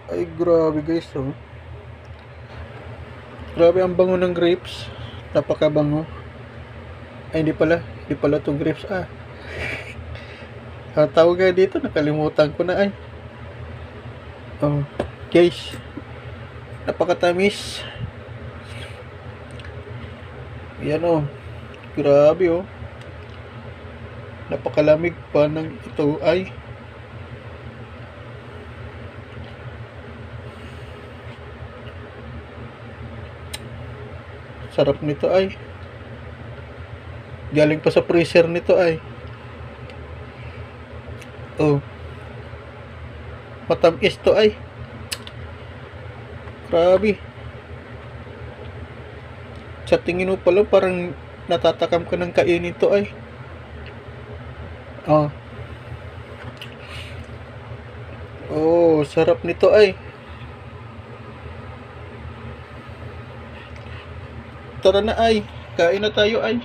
Ay, grabe guys, oh. Grabe ang bango ng grapes. Napakabango. Ay, hindi pala to grapes, ah. Ang tawag nga dito, nakalimutan ko na, ay. Oh, guys. Napakatamis. Yan, oh. Grabe, oh. Napakalamig pa ng ito, ay. Sarap nito, ay. Galing pa sa freezer nito, ay. Oh. Matamis to, ay. Grabe. Sa tingin mo pala parang natatakam ka ng kainin to, ay. Oh. Oh, sarap nito, ay. Tara na, ay. Kain na tayo, ay.